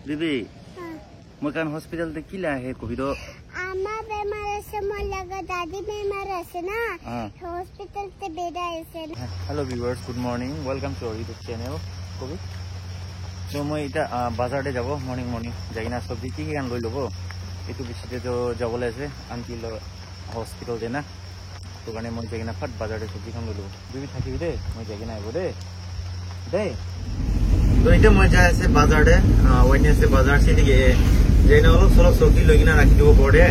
দিবি মই কান হসপিটাল তে কি লাহে কোভিড আমা বেমার আছে মোর লাগা দাদি বেমার আছে না হসপিটাল তে বেড আছে hello viewers good morning welcome to our YouTube channel Covid তো মই এটা বাজারে যাব মর্নিং যাই না সবজি কি গান লই লব এটু বিশিতে তো যাবলে আছে আনটিল হসপিটাল দে না তো গানে মই যাই না ফট বাজারে সবজি খান লই লব দিবি থাকিবি দে মই যাই না আইবো দে দে তো এটা মই যাই আছে বাজারে ওয়েনেসডে বাজার সিদিকে যাইনা অলপ সলপ সবজি লই কিনা রাখি দিব পড়ে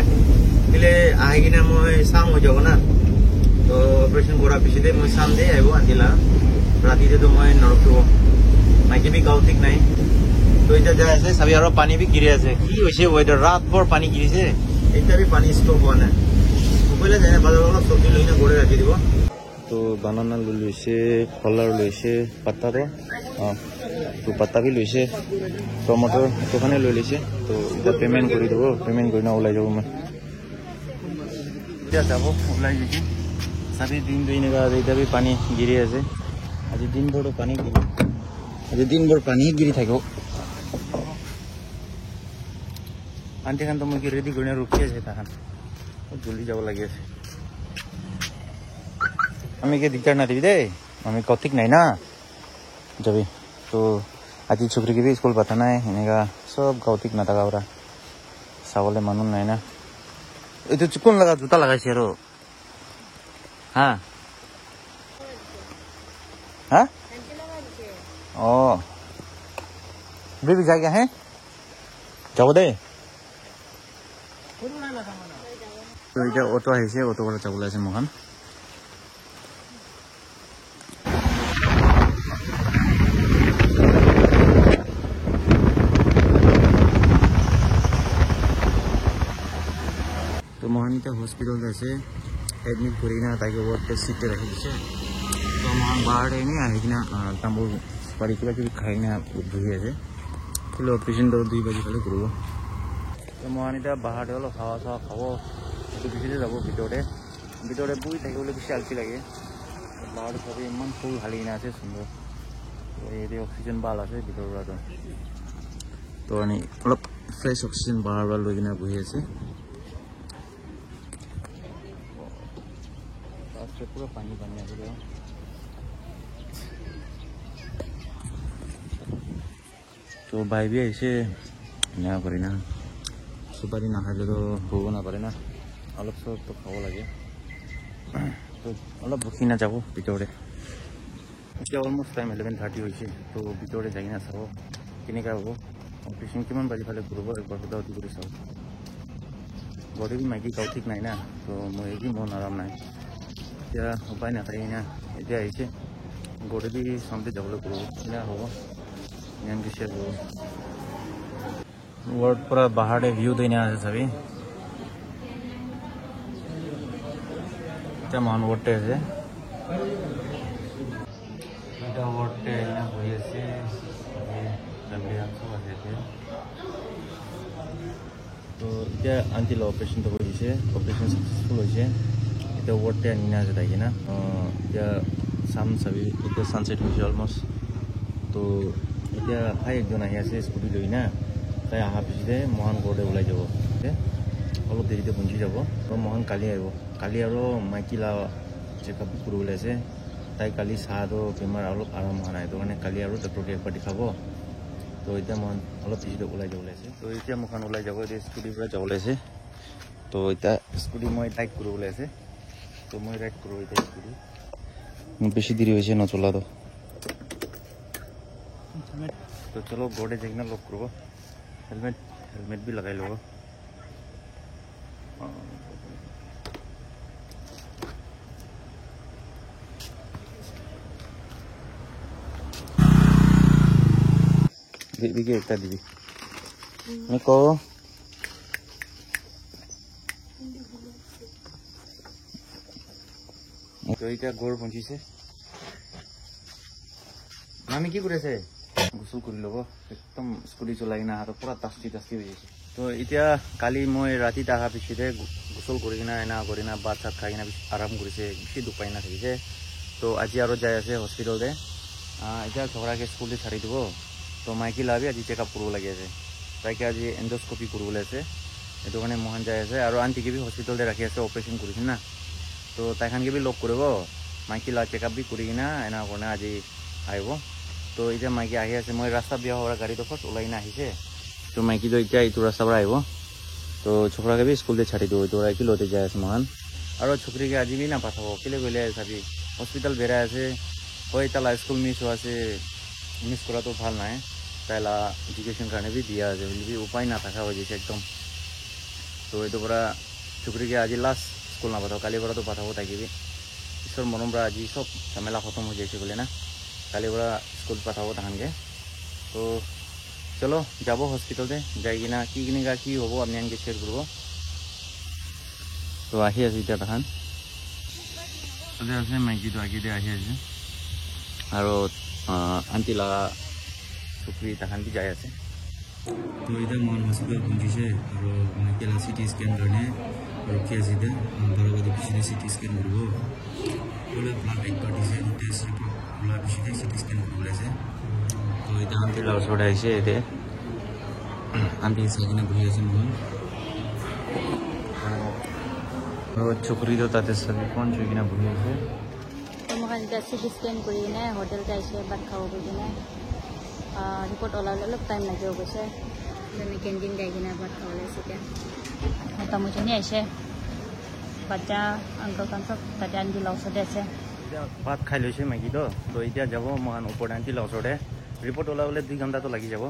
দিলে আহি কিনা মই সাম হৈ যাব না তো অপারেশন করা পিছতে মই সাম দে আইবো আনদিলা রাতিতে তো মই নরকব মাইকে भी গাও ঠিক নাই তো এটা যাই আছে সবই আর পানি भी গিরে আছে কি হইছে ওয়েদার রাত ভর পানি গিরিছে এটা भी পানি স্টপ হয় না ওপলে যায় বাজার অলপ সবজি লই না গড়ে রাখি দিব তো বানানা লইছে কলার লইছে পাতা রে তো পাতা भी লইছে টমেটো ওখানে লই লইছে তো এটা পেমেন্ট করে দেব পেমেন্ট করে না ওলাই যাব মই এটা যাব ওলাই যাই সবই দিন দুইনেগা এটা भी পানি গিরে আছে आज दिन भर पानी गिरी आज दिन भर पानी गिरी থাকো আন্টি খান তো মই কি রেডি করে রুকি আছে তাহান জলদি যাব লাগি আছে আমি কে দিকদার না দিবি দে আমি কতিক নাই না যাবি তো আজি ছুকরি কি স্কুল পাঠা নাই এনেকা সব কতিক না থাকা ওরা সাবলে মানুষ নাই না এই তো কোন লাগা জুতা লাগাইছে আর হ্যাঁ हाँ ओ बेबी जा गया है जाओ दे तो इटा ऑटो आइसे ऑटो वाला जाबले আছে মহান তো মহানিতা হসপিটাল আছে এডমিট করি না তাকে ওয়ার্ডে সিটে রাখি দিছে तो वहाँ बाहर है नहीं आए कि ना तंबू सुपारी किला कि खाई ना बुझी है किलो ऑपरेशन तो 2 बजे खाली करो तो मोहानिता बाहर वाला खावा खावा खाओ तो किसी से जाबो ভিতরে বুই থাকে বলে বেশি আলসি লাগে বাহর সবে ইমান ফুল খালি না আছে সুন্দর তো এই অক্সিজেন বাল আছে ভিতরে তো আনি অলপ ফ্রেশ অক্সিজেন বাহর বাল লই কিনা বহি আছে আজকে পুরো পানি আছে तो भाई भी ऐसे यहाँ करी ना सुपारी ना खाले तो होबो ना पारे ना अलग सब तो खाओ लगे तो अलग भुखी ना जाबो ভিতরে এতিয়া অলমোস্ট টাইম 11:30 হইছে তো ভিতরে যাই না চাও কেনেকা হবো অপারেশন কিমান বাজি ফালে করব একবার কথা অতি কৰি চাও বডি भी মাইকি কাউ ঠিক নাই না তো মই কি মন আরাম নাই এতিয়া উপায় না তাই না এতিয়া আইছে বডি भी সামনে যাবলৈ করব না হবো यहाँ किसे वो वर्ड पूरा बाहर है व्यू देने आते सभी क्या मान वोटे से इटा वोटे ना कोई ऐसे लंबे आंसू आते थे तो इटा अंतिल ऑपरेशन तो कोई से ऑपरेशन सक्सेसफुल हो जाए इटा वोटे नहीं आते था ना इटा शाम सभी इटा सनसेट हो जाए ऑलमोस्ट तो এতিয়া ভাই একজন আহি আছে স্কুটি লৈ না তাই আহা পিছতে মহান ঘৰতে ওলাই যাব অলপ দেৰিতে পঞ্চি যাব আৰু মহান কালি আহিব কালি আৰু মাইকিলা চেকআপ কৰিবলৈ আছে তাই কালি চাহটো বেমাৰ অলপ আৰাম হোৱা নাই তো কাৰণে কালি আৰু ডক্টৰক একবাৰ দেখাব তো এতিয়া মহান অলপ পিছতে ওলাই যাবলৈ আছে তো এতিয়া মহান ওলাই যাব এতিয়া স্কুটিৰ পৰা যাবলৈ আছে তো এতিয়া স্কুটি মই ৰাইড কৰিবলৈ আছে তো মই ৰাইড কৰোঁ এতিয়া স্কুটি বেছি দেৰি হৈছে নচলাটো तो चलो घोड़े देखना लोग करो हेलमेट भी लगाई लो दीदी के एकता दीदी मैं को तो इटा गोड़ पहुंची से मामी की करे से গোসল কৰি ল'ব একদম স্কুটি চলাই কিনা আৰু পুৰা তাস্তি হৈ গৈছে তো এতিয়া কালি মই ৰাতিত অহা পিছতে গোসল কৰি কিনা এনা কৰি না ভাত চাত খাই কিনা আৰাম কৰিছে বেছি দুখ পাই না থাকিছে তো আজি আৰু যাই আছে হস্পিটেলতে এতিয়া ঝগড়াকে স্কুলতে ছাড়ি দিব তো মাইকি লাভি আজি চেকআপ কৰিব লাগি আছে তাইকে আজি এণ্ডস্কপি কৰিবলৈ আছে এইটো কাৰণে মহান যাই আছে আৰু আণ্টিকে বি হস্পিটেলতে ৰাখি আছে অপাৰেশ্যন কৰিছে না তো তাইখানকে বি লগ কৰিব মাইকী লা চেকআপ বি কৰি কিনা এনে কাৰণে আজি আহিব তো এতিয়া মাইকী আহি আছে মই ৰাস্তা বিয়া হোৱাৰ গাড়ীটো ফাৰ্ষ্ট ওলাই কিনে আহিছে তো মাইকীটো এতিয়া এইটো ৰাস্তাৰ পৰা আহিব তো ছোকৰাকে বি স্কুলতে ছাড়ি দিব এইটো ৰাইকি লতে যাই আছে মহান আৰু ছোকৰীকে আজি বি নাপাঠাব কেলে গ'লে চাবি হস্পিটেল বেৰাই আছে হয় তালা স্কুল মিছ হোৱা আছে মিছ কৰাটো ভাল নাই তাইলা এডুকেশ্যন কাৰণে বি দিয়া আছে বুলি উপায় নাথাকা হৈ গৈছে একদম তো এইটোৰ পৰা ছোকৰীকে আজি লাষ্ট স্কুল নাপাঠাব কালিৰ পৰাতো পাঠাব থাকিবি ঈশ্বৰ মৰম পৰা আজি চব ঝামেলা খতম হৈ যাইছে বোলে না কালিৰ পৰা স্কুল পাঠাব তাহানকে তো চলো যাব হস্পিটেলতে যাই কিনা কি কিনিকা কি হ'ব আপনি আনকে শ্বেয়াৰ কৰিব তো আহি আছে এতিয়া তাহান তাতে আছে মাইকীটো আগিতে আহি আছে আৰু আণ্টি লগা চুকৰি তাহান বি যাই আছে তো এতিয়া মহান হস্পিটেল পहुंचिছে আৰু মাইকেলা চিটি স্কেন কাৰণে ৰখি আছে এতিয়া 12 বজা পিছতে চিটি স্কেন কৰিব বোলে ব্লাড একবাৰ দিছে টেষ্ট ৰিপৰ্ট ব্লাড পিছতে চিটি স্কেন কৰিব আছে তো এতিয়া আণ্টি লগা ওচৰত আহিছে এতিয়া আণ্টি চাইকিনে বহি আছে মহান আৰু চুকৰিটো তাতে চাবি কোন চুকিনা বহি আছে তোমাক যেতিয়া চিটি স্কেন কৰি কিনে হোটেলতে আহিছে ভাত খাব গৈ কিনে ৰিপৰ্ট ওলালে অলপ টাইম লাগিব গৈছে আমি কেণ্টিন যাই কিনে ভাত খাবলৈ আহিছে এতিয়া তামোলজনী আহিছে বাচ্চা আংকল খান চব তাতে আণ্টি লগ ওচৰতে আছে এতিয়া ভাত খাই লৈছে মাইকীটো তো এতিয়া যাব মহান ওপৰত আণ্টি লগ ওচৰতে ৰিপৰ্ট ওলাবলৈ 2 ঘণ্টাটো লাগি যাব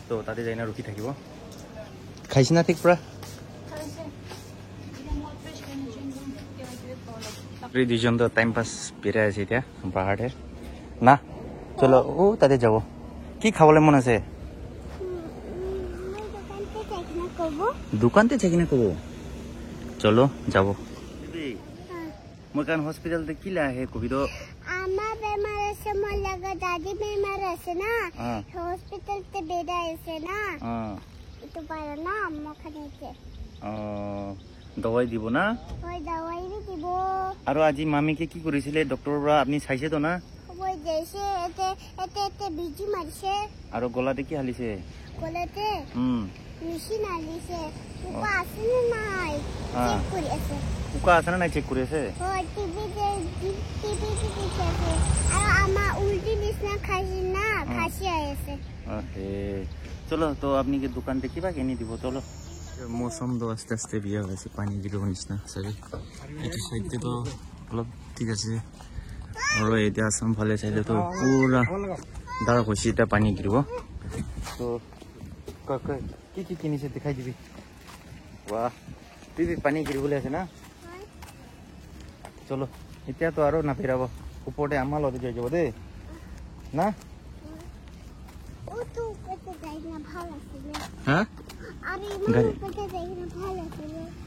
তো তাতে যাই ৰখি থাকিব খাইছে না ঠিক পৰা দুইজন তো টাইম পাছ বিৰাই আছে এতিয়া পাহাৰতে না চলো ও তাতে যাব কি খাবলৈ মন আছে দোকানতে থাকিনে কব চলো যাব মই কাৰণ হস্পিটেলতে কি আহে কবি তো আমার বেমার আছে মোর লাগা দাদি বেমার আছে না হসপিটালতে বেডা আছে না তো পারে না আম্মা খানিতে দৱাই দিব না ওই দवाई भी দিব আৰু আজি মামিকে কি কৰিছিলে ডক্টৰৰ পৰা আপুনি চাইছে তো না ওই দেশে এতে এতে এতে বিজি মারছে আৰু গলাতে কি হালিছে কোলেতে মেশিন আলিছে উকা আছে না নাই চেক কৰি আছে উকা আছে না নাই চেক কৰি আছে ওই টিভিতে দেখে আছে আৰু আমা উল্টি বিছনা খাইছি না খাসি আছে ওকে চলো তো আপনি কি দোকানতে কিবা কিনি দিব চলো मौसम तो आस्ते आस्ते बिया হৈছে পানী গিৰিব নিচিনা চাগে এইটো সাইডতে তো অলপ ঠিক আছে আৰু এতিয়া আসাম ফালে চাইলে তো পুৰা ডাৰ্ক হৈছে এটা পানী গিৰিব তো কি কিনিছে দেখাই দিবি বাহ দিবি পানী গিৰিবলৈ আছে না চলো এতিয়া তো আৰু নাপিৰাব ওপৰতে আমাৰ লগত যাই যাব দেই না ও তো এতে যাই না ভাল আছে হা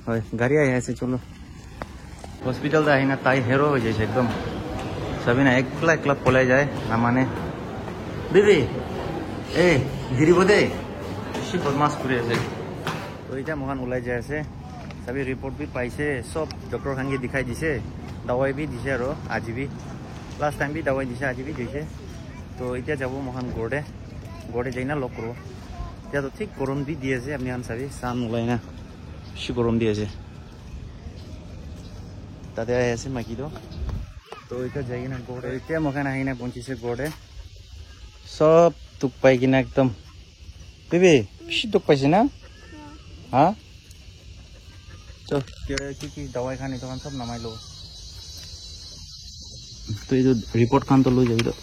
হয় গাড়ী আহি আছে চলো হস্পিটেলতে আহি না তাই হেৰো হৈ যাইছে একদম চাবি না একলা একলা পলাই যায় নামানে দিদি এই গিৰিব দেই বেছি বদমাছ কৰি আছে তো এতিয়া মহান ওলাই যাই আছে চাবি ৰিপৰ্ট বি পাইছে চব ডক্টৰ খানকে দেখাই দিছে দাৱাই বি দিছে আৰু আজি বি লাষ্ট টাইম বি দাৱাই দিছে আজি বি দিছে তো এতিয়া যাব মহান গড়ে যাই না লগ কৰিব এতিয়া তো ঠিক গৰম দি দি আছে আপনি চাবি চান ওলাই না বেছি গৰম দি আছে তাতে আহি আছে মাইকীটো তো এতিয়া যাই কিনা গড়ে এতিয়া মখান আহি না পहुंचिছে গড়ে সব দুখ পাই কিনা একদম বেবি বেছি দুখ পাইছে না হা কি দাৱাই খান এইটো সব নামাই লো তো এইটো ৰিপৰ্ট খান তো লৈ যাবি তো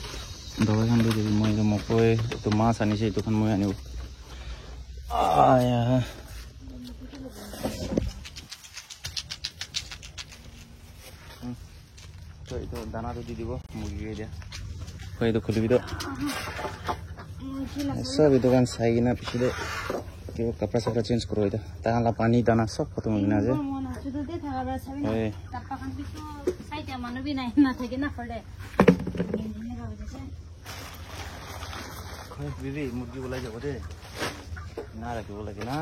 দাৱাই খান লৈ যাবি মই মকৈ এইটো মাছ আনিছে এইটো খান মই আনিব তো এইটো দানাটো দি দিব মুৰ্গীকে এতিয়া এইটো খুলিবি তো সব এইটো কাৰণ চাই কিনা পিছতে কিবা কাপড়া চাপড়া চেঞ্জ কৰো এতিয়া তাহালা পানী দানা সব খতম হৈ কিনা যে বিবি মুৰ্গী ওলাই যাব দেই না ৰাখিব লাগে না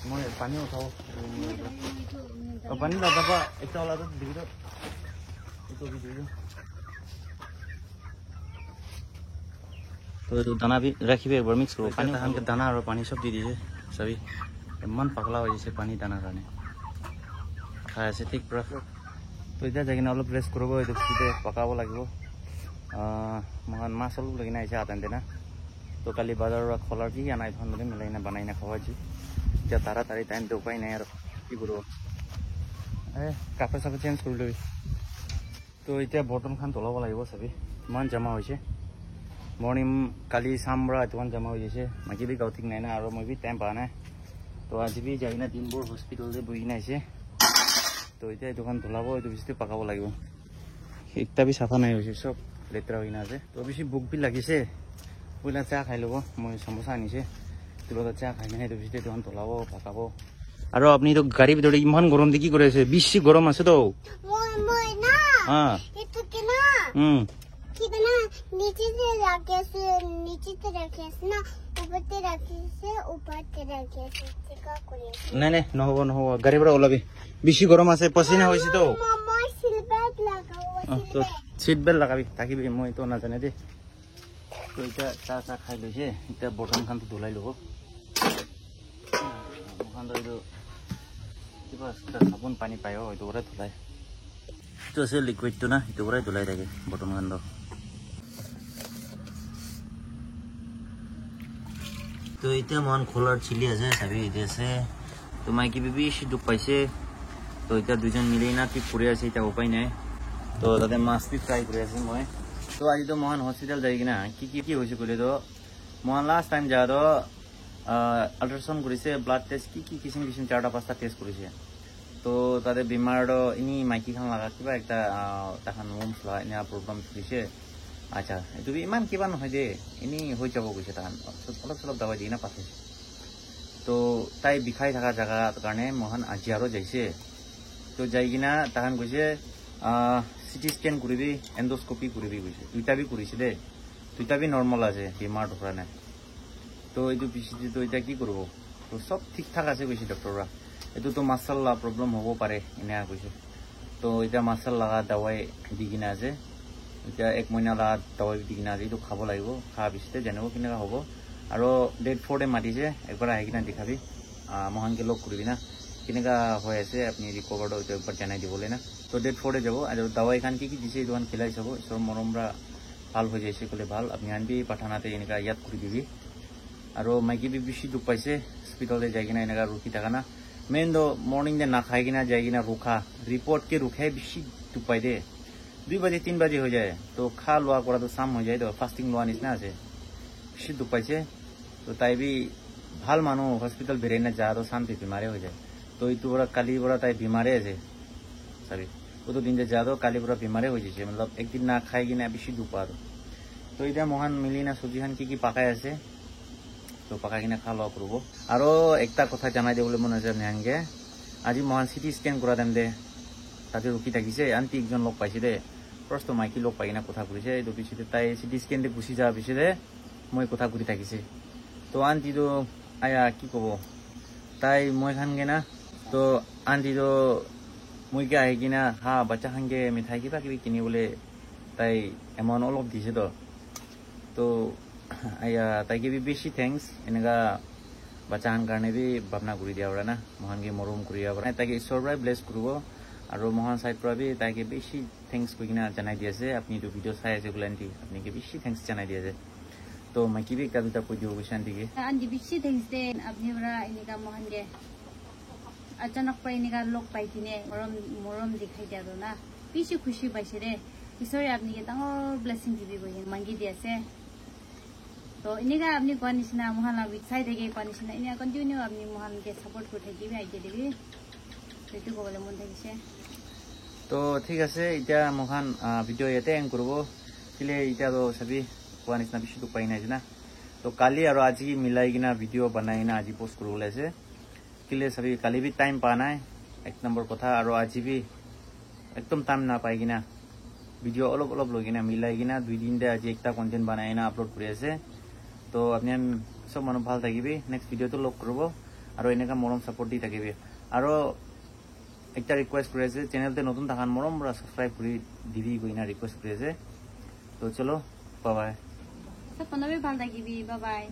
মই পানী উঠাও পানী দাদা একটা ওলাটো দিবি তো এইটো দিবি তো এইটো দানা ৰাখিবি একবাৰ মিক্স কৰিব পানী ভালকৈ দানা আৰু পানী চব দি দিছে চাবি ইমান পাগলা হৈ গৈছে পানী দানাৰ কাৰণে খাই আছে ঠিক পুৰা তো এতিয়া যাই কিনে অলপ ৰেষ্ট কৰিব এইটো পিছতে পকাব লাগিব মাছ অলপ লৈ কিনে আহিছে আধান দিনা তো কালি বজাৰৰ খোলাৰ কি আনাই ধন লৈ মিলাই কিনে বনাই কিনে খাওয়াইছোঁ এতিয়া তাড়াতাড়ি টাইমটো উপায় নাই আৰু কি কৰিব কাপোৰ চাপোৰ চেঞ্জ কৰি ল'বি তো এতিয়া বৰ্তনখন তলাব লাগিব চাবি ইমান জমা হৈছে মৰ্ণিং কালি চাম পৰা এইটোমান জমা হৈ গৈছে মাইকী বি গাঁও ঠিক নাই না আৰু মই বি টাইম পোৱা নাই তো আজি বি যাই কিনে দিনবোৰ হস্পিটেলতে বহি কিনে আহিছে তো এতিয়া এইটোখন ধুলাব এইটো বেছি পকাব লাগিব একটা বি চাফা নাই হৈছে চব লেতেৰা হৈ কিনে আছে তো বেছি ভোক বি লাগিছে পইলা চাহ খাই ল'ব মই চামোচা আনিছে তোৰ চাহ খাই কিনে এইটো বেছি এইটোখন ধুলাব পকাব আৰু আপুনি তো গাড়ীৰ ভিতৰত ইমান গৰম দি কি কৰি আছে বেছি গৰম আছে তো नीचे से रखे से नीचे से रखे से ना ऊपर से रखे से ऊपर से रखे से का करे नहीं नहीं न हो गाड़ी बड़ा ओलाबी बेसी गरम আছে पसीना होइছে তো मामा सीट बेल्ट लगाओ তো सीट बेल्ट লাগাবি তাকি মই তো না জানে দে তো এটা চা খাই লৈছে এটা বটন খান ধুলাই লব মখান তো কিবা সাবুন পানী পায় এইটো ওৰে ধুলাই তো আছে লিকুইডটো না এইটো ওৰে ধুলাই থাকে বটন খান তো এতিয়া মন খোলার চিলি আছে চাবি এতিয়া আছে তো মাইকি বিবি দুখ পাইছে তো এতিয়া দুজন মিলি না কি কৰি আছে এতিয়া উপায় নাই তো তাতে মাছ বি ফ্ৰাই কৰি আছে মই তো আজি তো মহান হস্পিটেল যাই কিনা কি হৈছে ক'লে তো মহান লাষ্ট টাইম যা তো আল্ট্ৰাসাউণ্ড কৰিছে ব্লাড টেষ্ট কি কিচিম 4টা 5টা টেষ্ট কৰিছে তো তাতে বেমাৰ এনে মাইকী খান লগা কিবা একটা তাহান ৰুম চলা এনে প্ৰব্লেম কৰিছে আচ্ছা এইটো ইমান কিবা নহয় দে এনেই হৈ যাব গৈছে তাহান অলপ চলপ দাৱাই দি কিনে পাছে তো তাই বিষাই থকা জেগাৰ কাৰণে মহান আজি আৰু যাইছে তো যাই কিনা তাহান কৈছে চিটি স্কেন কৰিবি এণ্ডোস্কপি কৰিবি কৈছে দুইটা বি কৰিছে দে দুইটা বি নৰ্মেল আছে বেমাৰ ধৰা নাই তো এইটো পিছতে তো এতিয়া কি কৰিব তো চব ঠিক ঠাক আছে কৈছে ডক্টৰৰা এইটোতো মাছাল্লা প্ৰব্লেম হ'ব পাৰে এনে কৈছে তো এতিয়া মাছাল লগা দাৱাই দি কিনে আছে এতিয়া 1 মহিনা লগা দাৱাই দি কিনে আছে এইটো খাব লাগিব খোৱা পিছতে জানিব কেনেকুৱা হ'ব আৰু ডেট 4 মাতিছে একবাৰ আহি কিনে দেখাবি মহানকে লগ কৰিবি না কেনেকুৱা হৈ আছে আপুনি ৰিকভাৰ্ড হৈছে একবাৰ জানাই দিবলৈ না তো ডেট 4 যাব আৰু দাৱাই খান কি দিছে এইটোখান খেলাই চাব ঈশ্বৰ মৰমৰা ভাল হৈ যাইছে ক'লে ভাল আপুনি আনবি পাঠানাতে এনেকুৱা ইয়াত কৰি দিবি আৰু মাইকী বি বেছি দুখ পাইছে হস্পিটেলতে যাই কিনে এনেকুৱা ৰখি থকা না মেইন তো মৰ্নিং দে নাখাই কিনা যাই কিনা ৰোখা ৰিপৰ্টকে ৰোখাই বেছি দুখ পাই দে 2 বাজে 3 বাজে হৈ যায় তো খা লোৱা কৰাটো চাম হৈ যায় তো ফাষ্টিং লোৱা নিচিনা আছে বেছি দুখ পাইছে তো তাই বি ভাল মানুহ হস্পিটেল বেৰাই না যা তো শান্তি বেমাৰে হৈ যায় তো এইটো পৰা কালিৰ পৰা তাই বেমাৰে আছে চাবি কতো দিন যে যা তো কালিৰ পৰা বেমাৰে হৈ গৈছে মতলব একদিন না খাই কিনা বেছি দুখ পায় তো এতিয়া মহান মিলি না চব্জিখান কি পাকাই আছে তো পকাই কিনে খা লোৱা কৰিব আৰু একটা কথা জানাই দিবলৈ মন আছে নেহানকে আজি মহান চিটি স্কেন কৰা টাইম দে তাতে ৰখি থাকিছে আন্টি একজন লগ পাইছে দে প্ৰস্ত মাইকী লগ পাই কিনে কথা কৰিছে এইটো পিছতে তাই চিটি স্কেন দে গুচি যোৱাৰ পিছতে মই কথা কৰি থাকিছে তো আন্টিটো আয়া কি ক'ব তাই মই খানগে না তো আন্টিটো মইকে আহি কিনা হা বাচ্চা খানগে মিঠাই কিবা কিবি কিনিবলৈ তাই এমাউণ্ট অলপ দিছে তো আয়া তাইকে বি বেছি থেংকস এনেকা বাচ্চাখান কাৰণে বি ভাৱনা কৰি দিয়া পৰা না মহানকে মৰম কৰি দিয়া পৰা তাইকে ঈশ্বৰৰ পৰাই ব্লেছ কৰিব আৰু মহান চাইড পৰা বি তাইকে বেছি থেংকস কৈ কিনে জনাই দি আছে আপুনি এইটো ভিডিঅ' চাই আছে বোলে আন্টি আপুনিকে বেছি থেংকস জনাই দি আছে তো মাইকী বি এটা দুটা কৈ দিব গৈছে আন্টিকে আন্টি বেছি থেংকস দে আপুনি পৰা এনেকা মহানকে अचानक पर इनका लोग पाई किने मरम दिखाई दिया तो ना पीछे खुशी पाइसे रे ईश्वर आपनी के डांगर ब्लेसिंग दिबी गई मांगी दिया से तो इनका आपनी कनिसना मोहन ला साइड के कनिसना इने कंटिन्यू आपनी मोहन के सपोर्ट कर थाकी भी आइडिया दिबी সেইটো কবলে মন থাকিছে তো ঠিক আছে এতিয়া মোহন ভিডিও ইয়াতে এন্ড করব কিলে এটা তো সবি কোৱা নিচিনা বেছি তো পাই নাই না তো কালি আৰু আজি মিলাই কিনা ভিডিও বনাই না আজি পোস্ট কৰিব লাইছে কিলে সবি কালি भी টাইম পা নাই এক নম্বৰ কথা আৰু আজি भी একদম টাইম না পাই কিনা ভিডিও অলপ লৈ কিনা মিলাই কিনা 2 দিন দে আজি একটা কন্টেন্ট বনাই না আপলোড কৰি আছে তো আপনি সব মানুহ ভাল থাকিবি নেক্সট ভিডিওটো লগ কৰিব আৰু এনেকা মৰম সাপোৰ্ট দি থাকিবি আৰু একটা ৰিকোয়েস্ট কৰে আছে চ্যানেলতে নতুন থাকান মৰম সাবস্ক্ৰাইব কৰে দিবি কইনা ৰিকোয়েস্ট কৰে আছে তো চলো বাই বাই সপোনৰো ভাল থাকিবি, বাই বাই।